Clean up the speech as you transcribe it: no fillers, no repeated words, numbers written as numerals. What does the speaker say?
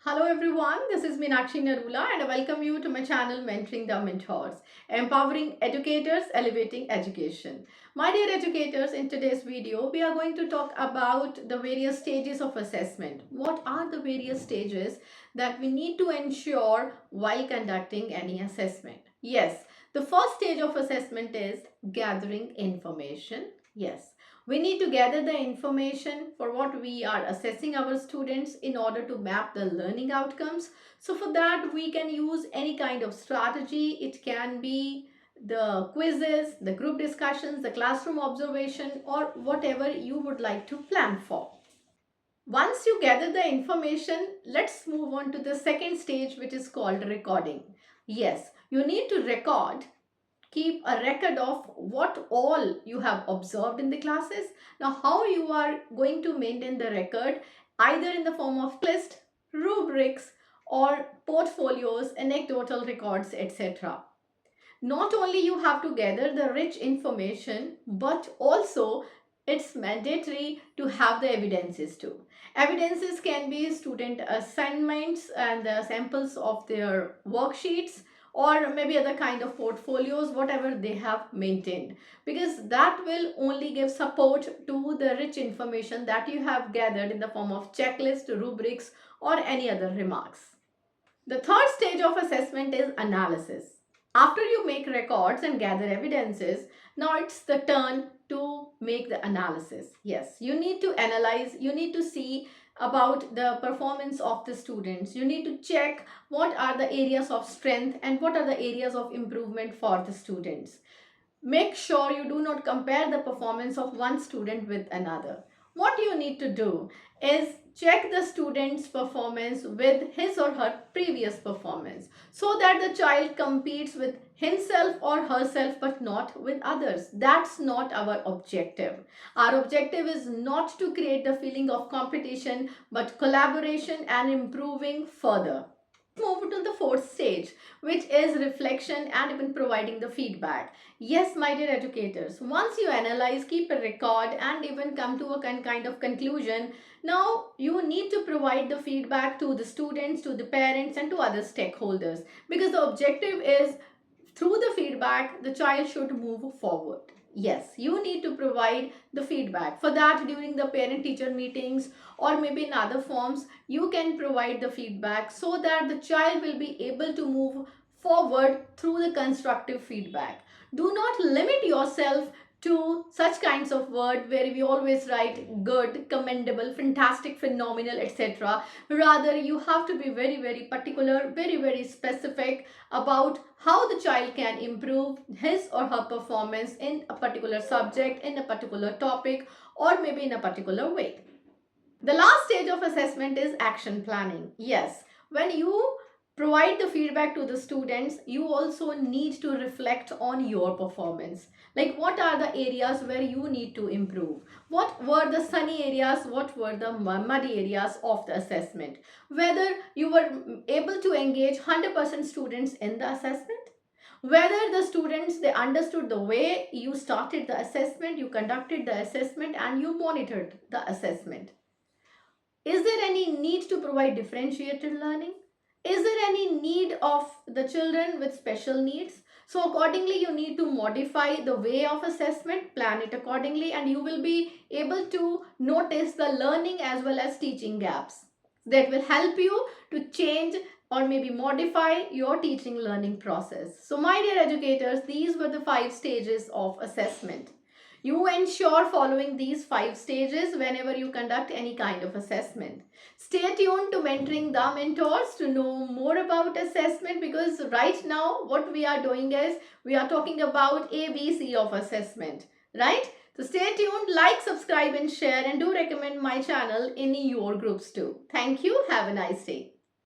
Hello everyone, this is Meenakshi Narula and I welcome you to my channel Mentoring the Mentors, empowering educators, elevating education. My dear educators, in today's video, we are going to talk about the various stages of assessment. What are the various stages that we need to ensure while conducting any assessment? Yes, the first stage of assessment is gathering information. Yes, we need to gather the information for what we are assessing our students in order to map the learning outcomes. So for that, we can use any kind of strategy. It can be the quizzes, the group discussions, the classroom observation, or whatever you would like to plan for. Once you gather the information, let's move on to the second stage, which is called recording. Yes, you need to keep a record of what all you have observed in the classes. Now, how you are going to maintain the record, either in the form of checklist, rubrics, or portfolios, anecdotal records, etc. Not only you have to gather the rich information, but also it's mandatory to have the evidences too. Evidences can be student assignments and the samples of their worksheets, or maybe other kind of portfolios, whatever they have maintained, because that will only give support to the rich information that you have gathered in the form of checklist, rubrics, or any other remarks. The third stage of assessment is analysis. After you make records and gather evidences, now it's the turn to make the analysis. Yes, you need to analyze, you need to see about the performance of the students. You need to check what are the areas of strength and what are the areas of improvement for the students. Make sure you do not compare the performance of one student with another. What you need to do is check the student's performance with his or her previous performance, so that the child competes with himself or herself but not with others. That's not our objective. Our objective is not to create the feeling of competition but collaboration and improving further. Move to the fourth stage, which is reflection and even providing the feedback. Yes, my dear educators, once you analyze, keep a record, and even come to a kind of conclusion, now you need to provide the feedback to the students, to the parents, and to other stakeholders, because the objective is through the feedback the child should move forward. Yes, you need to provide the feedback. For that, during the parent teacher meetings or maybe in other forms, you can provide the feedback so that the child will be able to move forward through the constructive feedback. Do not limit yourself to such kinds of word where we always write good, commendable, fantastic, phenomenal, etc. Rather, you have to be very particular, very specific about how the child can improve his or her performance in a particular subject, in a particular topic, or maybe in a particular way. The last stage of assessment is action planning. Yes, when you provide the feedback to the students, you also need to reflect on your performance. Like, what are the areas where you need to improve? What were the sunny areas? What were the muddy areas of the assessment? Whether you were able to engage 100% students in the assessment, whether the students, they understood the way you started the assessment, you conducted the assessment, and you monitored the assessment. Is there any need to provide differentiated learning? Is there any need of the children with special needs? So accordingly, you need to modify the way of assessment, plan it accordingly, and you will be able to notice the learning as well as teaching gaps. That will help you to change or maybe modify your teaching learning process. So my dear educators, these were the 5 stages of assessment. You ensure following these 5 stages whenever you conduct any kind of assessment. Stay tuned to Mentoring the Mentors to know more about assessment, because right now what we are doing is we are talking about ABC of assessment, right? So stay tuned, like, subscribe and share, and do recommend my channel in your groups too. Thank you. Have a nice day.